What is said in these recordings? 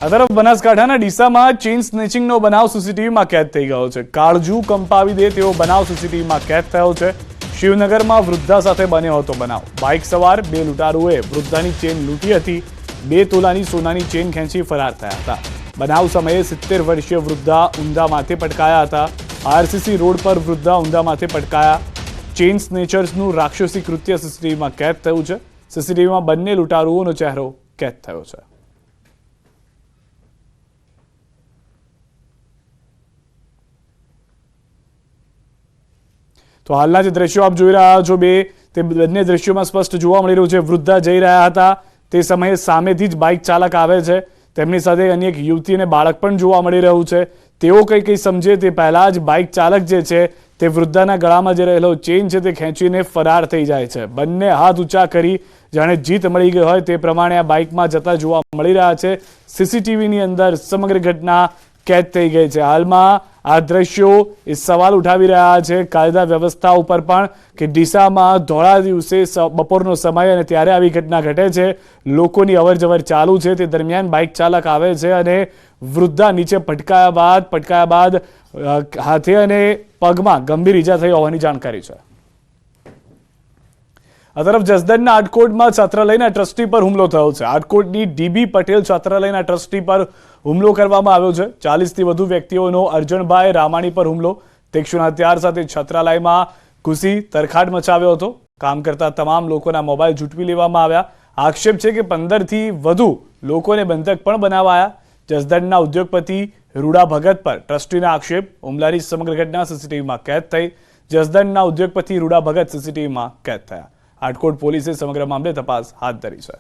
આ તરફ બનાસકાંઠાના ડીસામાં ચેઇન સ્નેચિંગનો બનાવ સીસીટીવીમાં કેદ થઈ ગયો છે. કાળજું કંપાવી દે તેવો બનાવ સીસીટીવીમાં કેદ થયો છે. શિવનગરમાં વૃદ્ધા સાથે બન્યો હતો બનાવ. બાઇક સવાર બે લૂંટારુઓએ વૃદ્ધાની ચેઇન લૂંટી હતી. 2 તોલાની સોનાની ચેઇન ખેંચી ફરાર થયા હતા. બનાવ સમયે 70 વર્ષીય વૃદ્ધા ઊંધા માથે પટકાયા હતા. આરસીસી રોડ પર વૃદ્ધા ઊંધા માથે પટકાયા. ચેઇન સ્નેચર્સનું રાક્ષસી કૃત્ય સીસીટીવીમાં કેદ થયું છે. સીસીટીવીમાં બંને લૂંટારુઓનો ચહેરો કેદ થયો છે. તો હાલના જે દ્રશ્યો આપ જોઈ રહ્યા છો તે બંને દ્રશ્યોમાં સ્પષ્ટ જોવા મળી રહ્યું છે. વૃદ્ધા જઈ રહ્યા હતા તે સમયે સામેથી જ બાઇક ચાલક આવે છે. તેમની સાથે અન્ય એક યુવતી અને બાળક પણ જોવા મળી રહ્યું છે. તેઓ કંઈ સમજે તે પહેલા જ બાઇક ચાલક જે છે તે વૃદ્ધાના ગળામાં જે રહેલો ચેઇન છે તે ખેંચીને ફરાર થઈ જાય છે. બંને હાથ ઊંચા કરી જાણે જીત મળી ગઈ હોય તે પ્રમાણે આ બાઇકમાં જતા જોવા મળી રહ્યા છે. સીસીટીવીની અંદર સમગ્ર ઘટના કેદ થઈ ગઈ છે. હાલમાં આ દ્રશ્યો એ સવાલ ઉઠાવી રહ્યા છે કાયદા વ્યવસ્થા ઉપર પણ કે ડીસામાં ધોળા દિવસે બપોરનો સમય અને ત્યારે આવી ઘટના ઘટે છે. લોકોની અવરજવર ચાલુ છે તે દરમિયાન બાઇક ચાલક આવે છે અને વૃદ્ધા નીચે પટકાયા બાદ હાથે અને પગમાં ગંભીર ઈજા થઈ હોવાની જાણકારી છે. આ તરફ જસદણના આટકોટમાં છાત્રાલયના ટ્રસ્ટી પર હુમલો થયો છે. આટકોટની ડીબી પટેલ છાત્રાલયના ટ્રસ્ટી પર હુમલો કરવામાં આવ્યો છે. 40થી વધુ વ્યક્તિઓનો અર્જણભાઈ રામાણી પર હુમલો. તીક્ષ્ણ હથિયાર સાથે છાત્રાલયમાં ઘૂસી તરખાટ મચાવ્યો હતો. કામ કરતા તમામ લોકોના મોબાઈલ ઝૂંટવી લેવામાં આવ્યા. આક્ષેપ છે કે 15થી વધુ લોકોને બંધક પણ બનાવાયા. જસદણના ઉદ્યોગપતિ રૂડા ભગત પર ટ્રસ્ટીના આક્ષેપ. હુમલાની સમગ્ર ઘટના સીસીટીવીમાં કેદ થઈ. જસદણના ઉદ્યોગપતિ રૂડા ભગત સીસીટીવીમાં કેદ થયા. આટકોટ પોલીસે સમગ્ર મામલે તપાસ હાથ ધરી છે.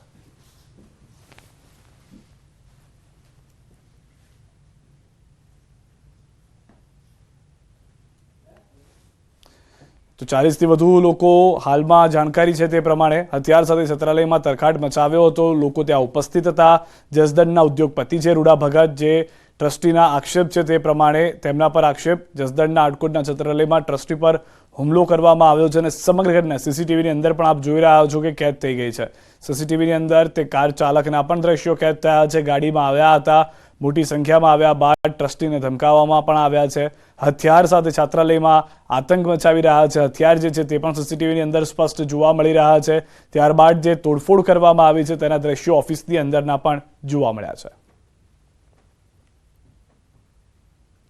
તો 40થી વધુ લોકો હાલમાં જાણકારી છે તે પ્રમાણે હથિયાર સાથે છાત્રાલયમાં તરખાટ મચાવ્યો હતો. લોકો ત્યાં ઉપસ્થિત હતા. જસદણના ઉદ્યોગપતિ છે રૂડા ભગત જે ટ્રસ્ટીના આક્ષેપ છે તે પ્રમાણે તેમના પર આક્ષેપ. જસદણના આટકોટના છાત્રાલયમાં ટ્રસ્ટી પર હુમલો કરવામાં આવ્યો છે અને સમગ્ર ઘટના સીસીટીવીની અંદર પણ આપ જોઈ રહ્યા છો કે કેદ થઈ ગઈ છે. સીસીટીવીની અંદર તે કાર ચાલકના પણ દ્રશ્યો કેદ થયા છે. ગાડીમાં આવ્યા હતા, મોટી સંખ્યામાં આવ્યા બાદ ટ્રસ્ટીને ધમકાવવામાં પણ આવ્યા છે. હથિયાર સાથે છાત્રાલયમાં આતંક મચાવી રહ્યા છે. હથિયાર જે છે તે પણ સીસીટીવીની અંદર સ્પષ્ટ જોવા મળી રહ્યા છે. ત્યારબાદ જે તોડફોડ કરવામાં આવી છે તેના દ્રશ્યો ઓફિસની અંદરના પણ જોવા મળ્યા છે.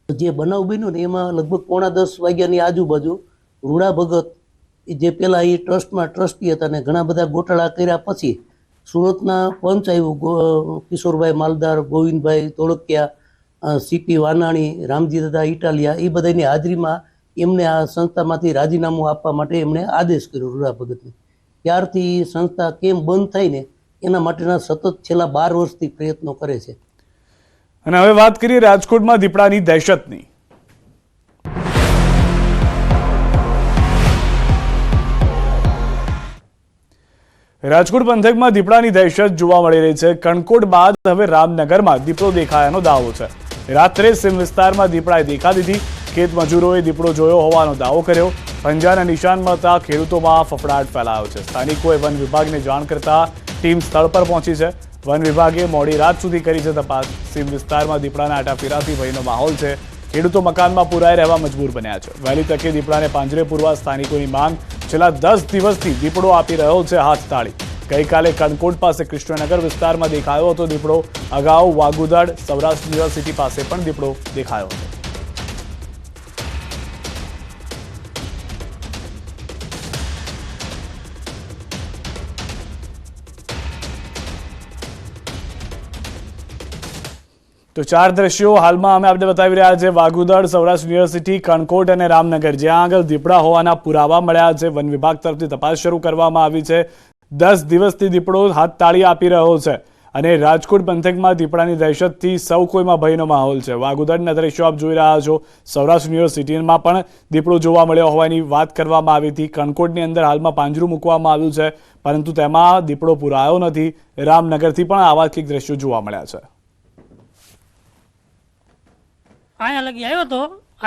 જે બનાવ બન્યો ને એમાં લગભગ 9:30 વાગ્યાની આજુબાજુ રૂડા ભગત જે પેલા એ ટ્રસ્ટમાં ટ્રસ્ટી હતા ને ઘણા બધા ગોટાળા કર્યા પછી સુરતના પંચ આવ્યું, કિશોરભાઈ માલદાર, ગોવિંદભાઈ ધોળકિયા, સીપી વાનાણી, રામજી દાદા ઇટાલિયા, એ બધાની હાજરીમાં એમને આ સંસ્થામાંથી રાજીનામું આપવા માટે એમણે આદેશ કર્યો રૂડા ભગતને. ત્યારથી સંસ્થા કેમ બંધ થાય ને એના માટેના સતત છેલ્લા 12 વર્ષથી પ્રયત્નો કરે છે. અને હવે વાત કરીએ રાજકોટમાં દીપડાની દહેશતની. રાજકોટ પંથકમાં દીપડાની દહેશત જોવા મળી રહી છે. કણકોટ બાદ હવે રામનગરમાં દીપડો દેખાયાનો દાવો છે. રાત્રે સીમ વિસ્તારમાં દીપડાએ દેખા દીધી. ખેત મજૂરોએ દીપડો જોયો હોવાનો દાવો કર્યો. પંજાના નિશાન મળતા ખેડૂતોમાં ફફડાટ ફેલાયો છે. સ્થાનિકોએ વન વિભાગને જાણ કરતા ટીમ સ્થળ પર પહોંચી છે. વન વિભાગે મોડી રાત સુધી કરી છે તપાસ. સીમ વિસ્તારમાં દીપડાના આટાફેરાથી ભયનો માહોલ છે. ખેડૂતો મકાનમાં પુરાઈ રહેવા મજબૂર બન્યા છે. વહેલી તકે દીપડાને પાંજરે પૂરવા સ્થાનિકોની માંગ. છેલ્લા 10 દિવસથી દીપડો આપી રહ્યો છે હાથ તાળી. ગઈકાલે કણકોટ પાસે કૃષ્ણનગર વિસ્તારમાં દેખાયો હતો દીપડો. અગાઉ વાગુદડ સૌરાષ્ટ્ર યુનિવર્સિટી પાસે પણ દીપડો દેખાયો હતો. તો 4 દ્રશ્યો હાલમાં અમે આપને બતાવી રહ્યા છે. વાગુદડ, સૌરાષ્ટ્ર યુનિવર્સિટી, કણકોટ અને રામનગર જ્યાં આગળ દીપડા હોવાના પુરાવા મળ્યા છે. વન વિભાગ તરફથી તપાસ શરૂ કરવામાં આવી છે. 10 દિવસથી દીપડો હાથ તાળી આપી રહ્યો છે અને રાજકોટ પંથકમાં દીપડાની દહેશતથી સૌ કોઈમાં ભયનો માહોલ છે. વાગુદડના દ્રશ્યો આપ જોઈ રહ્યા છો. સૌરાષ્ટ્ર યુનિવર્સિટીમાં પણ દીપડો જોવા મળ્યો હોવાની વાત કરવામાં આવી હતી. કણકોટની અંદર હાલમાં પાંજરું મૂકવામાં આવ્યું છે પરંતુ તેમાં દીપડો પુરાયો નથી. રામનગરથી પણ આવા કંઈક દ્રશ્યો જોવા મળ્યા છે. અહીંયા લગી આવ્યો હતો,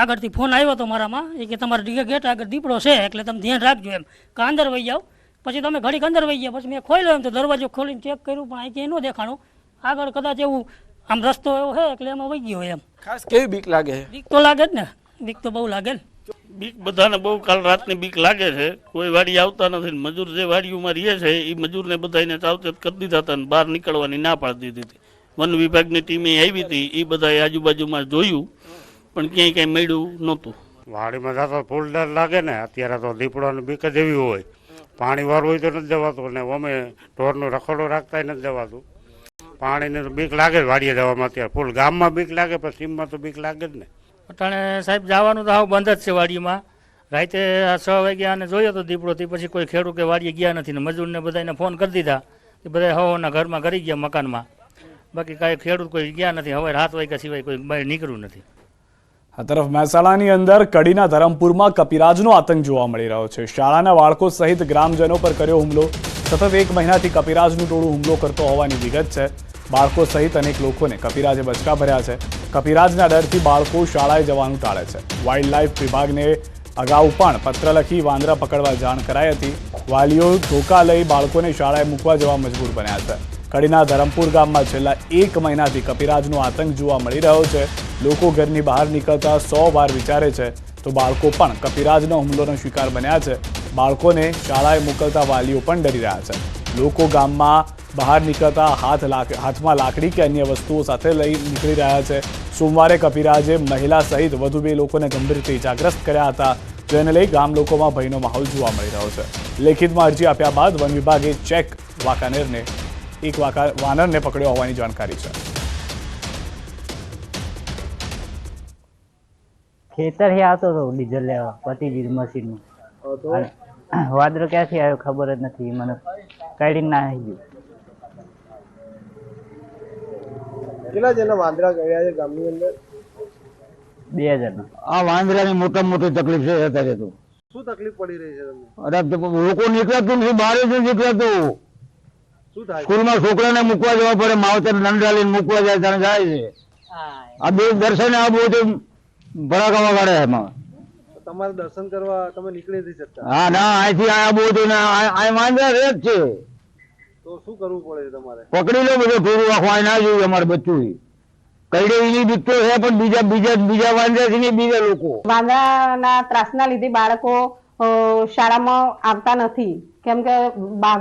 આગળથી ફોન આવ્યો હતો મારામાં એ કે તમારા ગેટ આગળ દીપડો છે એટલે તમે ધ્યાન રાખજો એમ કે અંદર વહી જાઓ. પછી તમે ઘડીક અંદર વહી ગયા. પછી મેં ખોલ્યો એમ તો દરવાજો ખોલીને ચેક કર્યું પણ અહીંથી ન દેખાણું. આગળ કદાચ એવું આમ રસ્તો એવો છે એટલે એમાં વહી ગયો એમ. ખાસ કેવી બીક લાગે છે? બીક તો લાગે જ ને, બીક તો બહુ લાગે ને. બીક બધાને બહુ કાલ રાતની બીક લાગે છે. કોઈ વાડી આવતા નથી. મજૂર જે વાડીઓમાં રહે છે એ મજૂરને બધાને સાવચેત કરી દીધા હતા અને બહાર નીકળવાની ના પાડી દીધી હતી. વન વિભાગની ટીમે આવી હતી, એ બધાએ આજુબાજુમાં જોયું પણ ક્યાંય કાંઈ મળ્યું નહોતું. વાડીમાં જતો ફૂલ ડર લાગે ને. અત્યારે તો દીપડાની બીક જ એવી હોય. પાણી વાળું હોય તો નથી જવાતું, ને અમે ઢોરનો રખડો રાખતા નથી જવાતું. પાણીને તો બીક લાગે જ વાડીએ જવામાં. અત્યારે ફૂલ ગામમાં બીક લાગે, પણ સીમમાં તો બીક લાગે જ ને. અટાણે સાહેબ જવાનું તો હાવ બંધ જ છે વાડીમાં. રાતે 6 વાગ્યા અને જોયો તો દીપડો, તે પછી કોઈ ખેડૂત કે વાડીએ ગયા નથી ને મજૂરને બધાને ફોન કરી દીધા. એ બધા હવાના ઘરમાં કરી ગયા મકાનમાં. બાકી કાંઈ ખેડૂત કોઈ ગયા નથી. હવે 7 વાગ્યા સિવાય કોઈ બહાર નીકળ્યું નથી. આ તરફ મહેસાણાની અંદર કડીના ધરમપુરમાં કપિરાજનો આતંક જોવા મળી રહ્યો છે. શાળાના બાળકો સહિત ગ્રામજનો પર કર્યો હુમલો. સતત 1 મહિનાથી કપિરાજનું ટોળું હુમલો કરતો હોવાની વિગત છે. બાળકો સહિત અનેક લોકોને કપિરાજે બચકા ભર્યા છે. કપિરાજના ડરથી બાળકો શાળાએ જવાનું ટાળે છે. વાઇલ્ડ લાઇફ વિભાગને અગાઉ પણ પત્ર લખી વાંદરા પકડવા જાણ કરાઈ હતી. વાલીઓ ધોકા લઈ બાળકોને શાળાએ મૂકવા જવા મજબૂર બન્યા છે. કડીના ધરમપુર ગામમાં છેલ્લા 1 મહિનાથી કપિરાજનો આતંક જોવા મળી રહ્યો છે. લોકો ઘરની બહાર નીકળતા 100 વાર વિચારે છે તો બાળકો પણ કપિરાજનો હુમલોનો શિકાર બન્યા છે. બાળકોને શાળાએ મોકલતા વાલીઓ પણ ડરી રહ્યા છે. લોકો ગામમાં બહાર નીકળતા હાથમાં લાકડી કે અન્ય વસ્તુઓ સાથે લઈ નીકળી રહ્યા છે. સોમવારે કપિરાજે મહિલા સહિત વધુ 2 લોકોને ગંભીર રીતે ઇજાગ્રસ્ત કર્યા હતા, જેને લઈ ગામ લોકોમાં ભયનો માહોલ જોવા મળી રહ્યો છે. લેખિતમાં અરજી આપ્યા બાદ વન વિભાગે વાનરને પકડ્યો હોવાની જાણકારી છે. ખેતર આવતો હતો ડીઝલ લેવા પતિજી મશીનમાં. વાદળો ક્યાંથી આવ્યો ખબર જ નથી મને. કાઢી ના આવી ગયું. કેટલા જણા વાંદરા ગયા છે ગામની અંદર? 2 જણા. આ વાંદરાની મોટા મોટી તકલીફ છે અત્યારે તો. શું તકલીફ પડી રહી છે તમને? અરે લોકો નીકળતું નથી, બહાર જ નીકળતું. શું થાય? સ્કૂલમાં છોકરાને મૂકવા જવા પડે, માવતર નંદા લઈને મૂકવા જાય ત્યારે જાય છે. આ 2 દર્શને આ બધું ભડાકા વગાડે એમાં. તમારે દર્શન કરવા તમે નીકળી નથી શકતા? હા ના, અહીંથી આ બધું ને આ વાંદરા રહે જ છે. તો શું કરવું પડે તમારે? પકડી લો બધું ટોરું આખું આ ના જોયું અમારે બચ્ચું. કઈડે એની બીક તો છે, પણ બીજા વાંદરા છે ને બીજા લોકો. વાંદરાના ત્રાસના લીધે બાળકો શાળામાં આવતા નથી, કેમ કે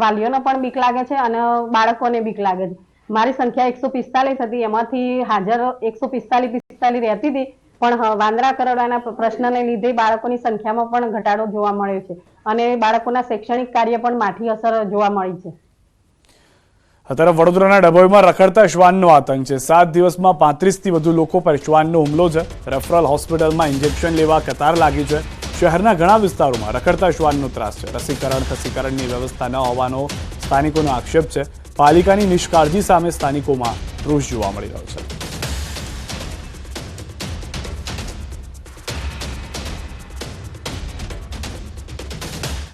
વાલીઓને પણ બીક લાગે છે અને બાળકોને બીક લાગે છે. મારી સંખ્યા 145 હતી, એમાંથી હાજર 145 રહેતી હતી, પણ વાંદરા કરડવાના પ્રશ્નને લીધે બાળકોની સંખ્યામાં પણ ઘટાડો જોવા મળ્યો છે અને બાળકોના શૈક્ષણિક કાર્ય પણ માઠી અસર જોવા મળી છે. આ તરફ વડોદરાના ડભોઈમાં રખડતા શ્વાનનો આતંક છે. 7 દિવસમાં 35થી વધુ લોકો પર શ્વાનનો હુમલો છે. રેફરલ હોસ્પિટલમાં ઇન્જેક્શન લેવા કતાર લાગી છે. શહેરના ઘણા વિસ્તારોમાં રખડતા શ્વાનનો ત્રાસ છે. રસીકરણની વ્યવસ્થા ન હોવાનો સ્થાનિકોનો આક્ષેપ છે. પાલિકાની નિષ્કાળજી સામે સ્થાનિકોમાં રોષ જોવા મળી રહ્યો છે.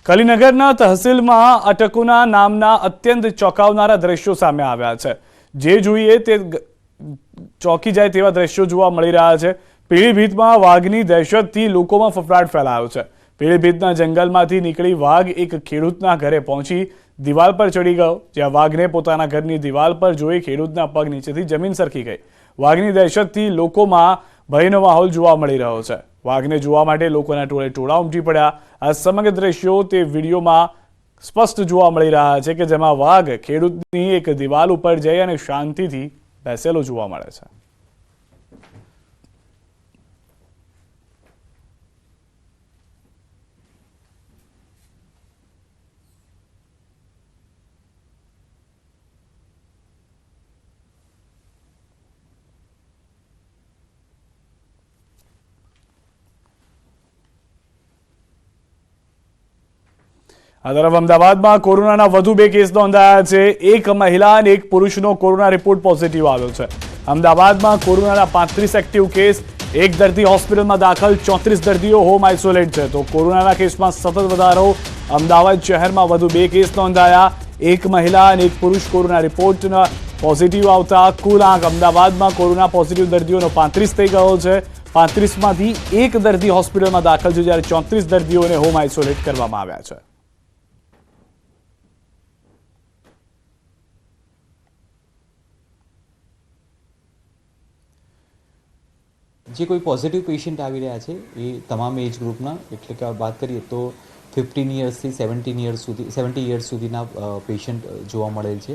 કલીનગરના તહસીલમાં અટકુના નામના અત્યંત ચોંકાવનારા દ્રશ્યો સામે આવ્યા છે. જે જોઈએ તે ચોંકી જાય તેવા દ્રશ્યો જોવા મળી રહ્યા છે. પીળીભીતમાં વાઘની દહેશતથી લોકોમાં ફફડાટ ફેલાયો છે. પીળીભીતના જંગલમાંથી નીકળી વાઘ એક ખેડૂતના ઘરે પહોંચી દિવાલ પર ચડી ગયો. જ્યાં વાઘને પોતાના ઘરની દિવાલ પર જોઈ ખેડૂતના પગ નીચેથી જમીન સરકી ગઈ. વાઘની દહેશતથી લોકોમાં ભયનો માહોલ જોવા મળી રહ્યો છે. વાઘને જોવા માટે લોકોના ટોળા ઉમટી પડ્યા. આ સમગ્ર દ્રશ્યો તે વિડીયોમાં સ્પષ્ટ જોવા મળી રહ્યા છે કે જેમાં વાઘ ખેડૂતની એક દિવાલ ઉપર જઈ અને શાંતિથી બેસેલો જોવા મળે છે. આ તરફ અમદાવાદમાં કોરોનાના વધુ 2 કેસ નોંધાયા છે. એક મહિલા અને એક પુરુષનો કોરોના રિપોર્ટ પોઝિટિવ આવ્યો છે. અમદાવાદમાં કોરોનાના 35 એક્ટિવ કેસ, 1 દર્દી હોસ્પિટલમાં દાખલ, 34 દર્દીઓ હોમ આઇસોલેટ છે. તો કોરોનાના કેસમાં સતત વધારો. અમદાવાદ શહેરમાં વધુ 2 કેસ નોંધાયા. એક મહિલા અને એક પુરુષ કોરોના રિપોર્ટના પોઝિટિવ આવતા કુલ આંક અમદાવાદમાં કોરોના પોઝિટિવ દર્દીઓનો 35 થઈ ગયો છે. 35માંથી 1 દર્દી હોસ્પિટલમાં દાખલ છે, જ્યારે 34 દર્દીઓને હોમ આઇસોલેટ કરવામાં આવ્યા છે. જે કોઈ પોઝિટિવ પેશન્ટ આવી રહ્યા છે એ તમામ એજ ગ્રુપના, એટલે કે વાત કરીએ તો 15 યર્સથી 70 યર્સ સુધીના પેશન્ટ જોવા મળેલ છે.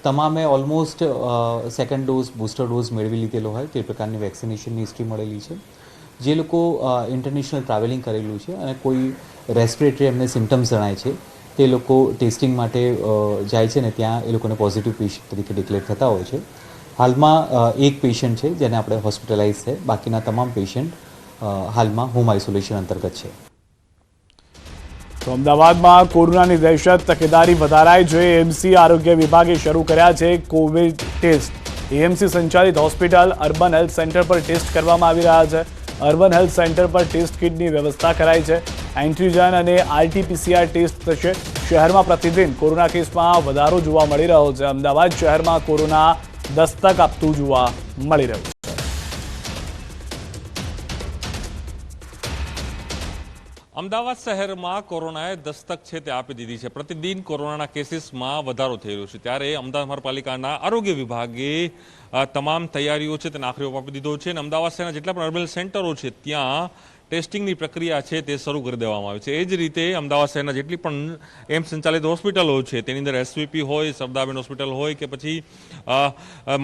તમામે almost second dose booster dose મેળવી લીધેલો હોય તે પ્રકારની વેક્સિનેશનની હિસ્ટ્રી મળેલી છે. જે લોકો ઇન્ટરનેશનલ ટ્રાવેલિંગ કરેલું છે અને કોઈ રેસ્પિરેટરી એમને સિમ્ટમ્સ જણાય છે તે લોકો ટેસ્ટિંગ માટે જાય છે ને ત્યાં એ લોકોને પોઝિટિવ પેશન્ટ તરીકે ડિક્લેર થતા હોય છે. હાલમાં એક પેશન્ટ છે જેને આપણે હોસ્પિટલાઇઝ છે, બાકીના તમામ પેશન્ટ હાલમાં હોમ આઇસોલેશન અંતર્ગત છે. તો અમદાવાદમાં કોરોનાની દહેશત, તકેદારી વધારાઈ જોઈએ. એએમસી આરોગ્ય વિભાગે શરૂ કર્યા છે કોવિડ ટેસ્ટ. એએમસી સંચાલિત હોસ્પિટલ અર્બન હેલ્થ સેન્ટર પર ટેસ્ટ કરવામાં આવી રહ્યા છે. અર્બન હેલ્થ સેન્ટર પર ટેસ્ટ કિટની વ્યવસ્થા કરાઈ છે. એન્ટીજન અને RT-PCR ટેસ્ટ થશે. શહેરમાં પ્રતિદિન કોરોના કેસમાં વધારો જોવા મળી રહ્યો છે. અમદાવાદ શહેરમાં કોરોના દસ્તક આપતું જોવા મળી રહ્યું છે. અમદાવાદ શહેરમાં કોરોનાએ દસ્તક છે તે આપી દીધી છે. પ્રતિદિન કોરોનાના કેસીસમાં વધારો થઈ રહ્યો છે. ત્યારે અમદાવાદ મહાનગરપાલિકાના આરોગ્ય વિભાગે તમામ તૈયારીઓ છે તેને આખરી ઓપ આપી દીધો છે અને અમદાવાદ શહેરના જેટલા પણ અર્બન સેન્ટરો છે ત્યાં ટેસ્ટિંગની પ્રક્રિયા છે તે શરૂ કરી દેવામાં આવી છે. એ જ રીતે અમદાવાદ શહેરના જેટલી પણ એમ્સ સંચાલિત હોસ્પિટલો છે તેની અંદર SVP હોય, સરદારબેન હોસ્પિટલ હોય કે પછી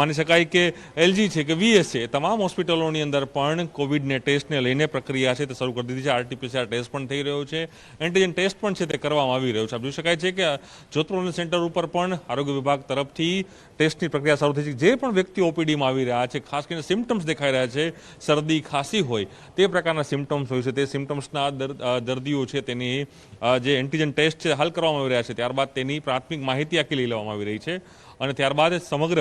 માની શકાય કે LG છે કે VS છે, તમામ હોસ્પિટલોની અંદર પણ કોવિડને ટેસ્ટને લઈને પ્રક્રિયા છે તે શરૂ કરી દીધી છે. RT-PCR ટેસ્ટ પણ થઈ રહ્યો છે, એન્ટીજન ટેસ્ટ પણ છે તે કરવામાં આવી રહ્યો છે. આપ જોઈ શકાય છે કે જોધપુર સેન્ટર ઉપર પણ આરોગ્ય વિભાગ તરફથી ટેસ્ટની પ્રક્રિયા શરૂ થઈ છે. જે પણ વ્યક્તિ OPDમાં આવી રહ્યા છે, ખાસ કરીને સિમ્ટમ્સ દેખાઈ રહ્યા છે, શરદી ખાંસી હોય તે પ્રકારના સિમ્ટમ્સ હોય છે, તે સિમ્ટમ્સના દર્દીઓ છે તેની જે એન્ટીજન ટેસ્ટ છે હાલ કરવામાં આવી રહ્યા છે. ત્યારબાદ તેની પ્રાથમિક માહિતી આખી લઈ લેવામાં આવી રહી છે અને ત્યારબાદ સમગ્ર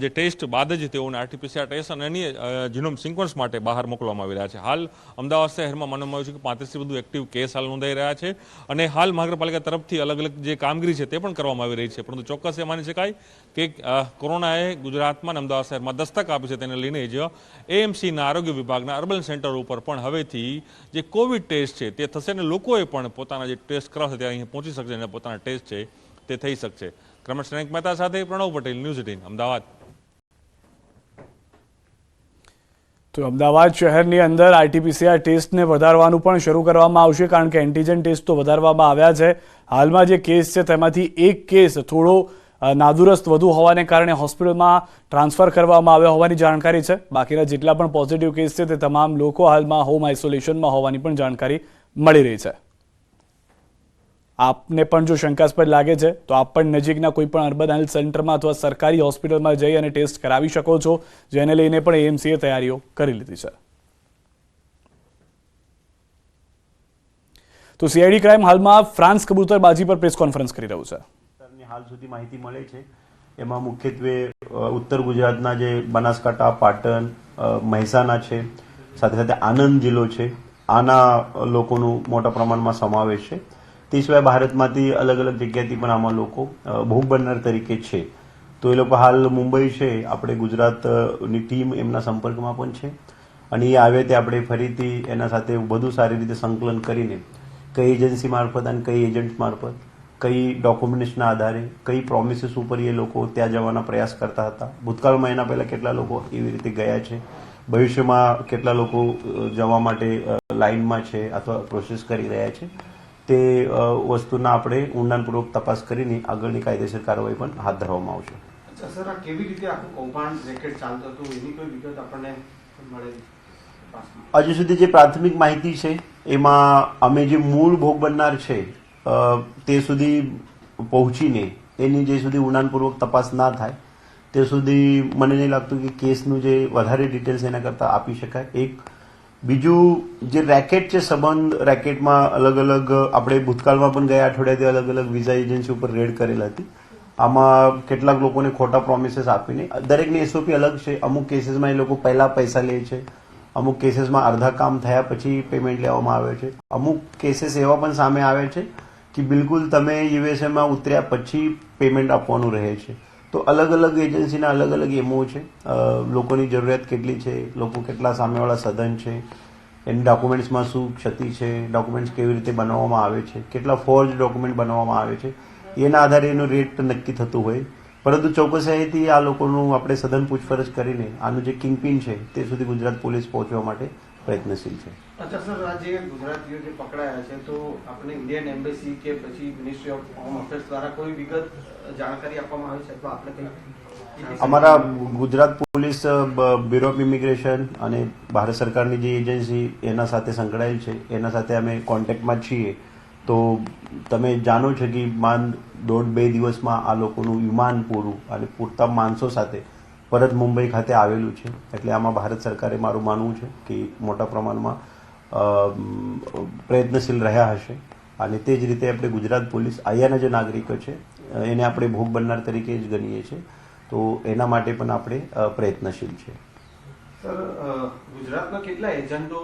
જે ટેસ્ટ બાદ જ તેઓને RT-PCR ટેસ્ટ અને અન્ય જીનોમ સિક્વન્સ માટે બહાર મોકલવામાં આવી રહ્યા છે. હાલ અમદાવાદ શહેરમાં માનવામાં આવ્યું છે કે 35થી વધુ એક્ટિવ કેસ હાલ નોંધાઈ રહ્યા છે અને હાલ મહાનગરપાલિકા તરફથી અલગ અલગ જે કામગીરી છે તે પણ કરવામાં આવી રહી છે. પરંતુ ચોક્કસ એ માની શકાય કે કોરોનાએ ગુજરાતમાં અમદાવાદ શહેરમાં દસ્તક આપી છે. તેને લઈને જ AMCના આરોગ્ય વિભાગના અર્બન સેન્ટર ઉપર પણ હવેથી જે કોવિડ ટેસ્ટ છે તે થશે અને લોકોએ પણ પોતાના જે ટેસ્ટ કરાવશે તે અહીં પહોંચી શકશે અને પોતાના ટેસ્ટ છે તે થઈ શકશે. ક્રમશ મહેતા સાથે પ્રણવ પટેલ, ન્યૂઝ 18 અમદાવાદ. તો અમદાવાદ શહેરની અંદર RT-PCR ટેસ્ટને વધારવાનું પણ શરૂ કરવામાં આવશે, કારણ કે એન્ટીજન ટેસ્ટ તો વધારવામાં આવ્યા છે. હાલમાં જે કેસ છે તેમાંથી એક કેસ થોડો નાદુરસ્ત વધુ હોવાને કારણે હોસ્પિટલમાં ટ્રાન્સફર કરવામાં આવ્યા હોવાની જાણકારી છે. બાકીના જેટલા પણ પોઝિટિવ કેસ છે તે તમામ લોકો હાલમાં હોમ આઇસોલેશનમાં હોવાની પણ જાણકારી મળી રહી છે. આપને પણ જો શંકાસ્પદ લાગે છે તો આપ પણ નજીકના કોઈ પણ અર્બન હેલ્થ સેન્ટરમાં અથવા સરકારી હોસ્પિટલમાં જઈ અને ટેસ્ટ કરાવી શકો છો, જેને લઈને પણ AMCએ તૈયારીઓ કરી લીધી છે. તો CID ક્રાઇમ હાલમાં ફ્રાન્સ કબૂતરબાજી પર પ્રેસ કોન્ફરન્સ કરી રહ્યું છે. હાલ સુધી માહિતી મળે છે એમાં મુખ્યત્વે ઉત્તર ગુજરાતના જે બનાસકાંઠા, પાટણ, મહેસાણા છે, સાથે સાથે આણંદ જિલ્લો છે, આના લોકોનું મોટા પ્રમાણમાં સમાવેશ છે. તે સિવાય ભારતમાંથી અલગ અલગ જગ્યાથી પણ આમાં લોકો ભોગ બનનાર તરીકે છે. તો એ લોકો હાલ મુંબઈ છે, આપણે ગુજરાતની ટીમ એમના સંપર્કમાં પણ છે અને એ આવે તે આપણે ફરીથી એના સાથે વધુ સારી રીતે સંકલન કરીને કઈ એજન્સી મારફત અને કઈ એજન્ટ મારફત, કઈ ડોક્યુમેન્ટ્સના આધારે, કઈ પ્રોમિસીસ ઉપર એ લોકો ત્યાં જવાના પ્રયાસ કરતા હતા. ભૂતકાળમાં એના પહેલાં કેટલા લોકો એવી રીતે ગયા છે, ભવિષ્યમાં કેટલા લોકો જવા માટે લાઇનમાં છે અથવા પ્રોસેસ કરી રહ્યા છે, તે વસ્તુના આપણે ઊંડાણપૂર્વક તપાસ કરીને આગળની કાયદેસર કાર્યવાહી પણ હાથ ધરવામાં આવશે. સર, આ કેવી રીતે આખું કૌભાંડ રેકેટ ચાલતું હતું એની કોઈ વિગત આપણને મળે? હજુ સુધી જે પ્રાથમિક માહિતી છે એમાં અમે જે મૂળ ભોગ બનનાર છે તે સુધી પહોંચીને એની જે સુધી ઊંડાણપૂર્વક તપાસ ના થાય તે સુધી મને નહીં લાગતું કે કેસનું જે વધારે ડિટેલ્સ એના કરતાં આપી શકાય. એક બીજું જે રેકેટ છે, સંબંધ રેકેટમાં અલગ અલગ આપણે ભૂતકાળમાં પણ ગયા અઠવાડિયાથી અલગ અલગ વિઝા એજન્સી ઉપર રેડ કરેલ હતી. આમાં કેટલાક લોકોને ખોટા પ્રોમિસીસ આપીને, દરેકની SOP અલગ છે. અમુક કેસીસમાં એ લોકો પહેલા પૈસા લે છે, અમુક કેસીસમાં અડધા કામ થયા પછી પેમેન્ટ લેવામાં આવે છે. અમુક કેસીસ એવા પણ સામે આવે છે કે બિલકુલ તમે USAમાં ઉતર્યા પછી પેમેન્ટ આપવાનું રહે છે. તો અલગ અલગ એજન્સીના અલગ અલગ એમઓ છે, લોકોની જરૂરિયાત કેટલી છે, લોકો કેટલા સામેવાળા સધન છે, એની ડોક્યુમેન્ટ્સમાં શું ક્ષતિ છે, ડોક્યુમેન્ટ્સ કેવી રીતે બનાવવામાં આવે છે, કેટલા ફોર્જ ડોક્યુમેન્ટ બનાવવામાં આવે છે, એના આધારે એનું રેટ નક્કી થતું હોય. પરંતુ ચોકસાઈથી આ લોકોનું આપણે સઘન પૂછપરછ કરીને આનું જે કિંગપિન છે તે સુધી ગુજરાત પોલીસ પહોંચવા માટે પ્રયત્નશીલ છે. અચ્છા સર, આ જે ગુજરાતીઓ જે પકડાયા છે તો આપણે ઇન્ડિયન એમ્બેસી કે પછી મિનિસ્ટ્રી ઓફ હોમ અફેર્સ દ્વારા કોઈ વિગત જાણકારી આપવામાં આવી છે અથવા આપણે કંઈ? અમારા Gujarat police bureau of immigration અને ભારત સરકારની જે એજન્સી એના સાથે સંકળાયેલ છે એના સાથે અમે કોન્ટેક્ટમાં છીએ. તો તમે જાણો છો કે માંડ 1.5-2 દિવસમાં આ લોકોનું વિમાન પૂરું અને પૂરતા માણસો સાથે પરત મુંબઈ ખાતે આવેલું છે. એટલે આમાં ભારત સરકારે મારું માનવું છે કે મોટા પ્રમાણમાં પ્રયત્નશીલ રહ્યા હશે અને તે જ રીતે આપણે ગુજરાત પોલીસ અહીંયાના જે નાગરિકો છે એને આપણે ભોગ બનનાર તરીકે જ ગણીએ છીએ. તો એના માટે પણ આપણે પ્રયત્નશીલ છે. સર, ગુજરાતના કેટલા એજન્ટો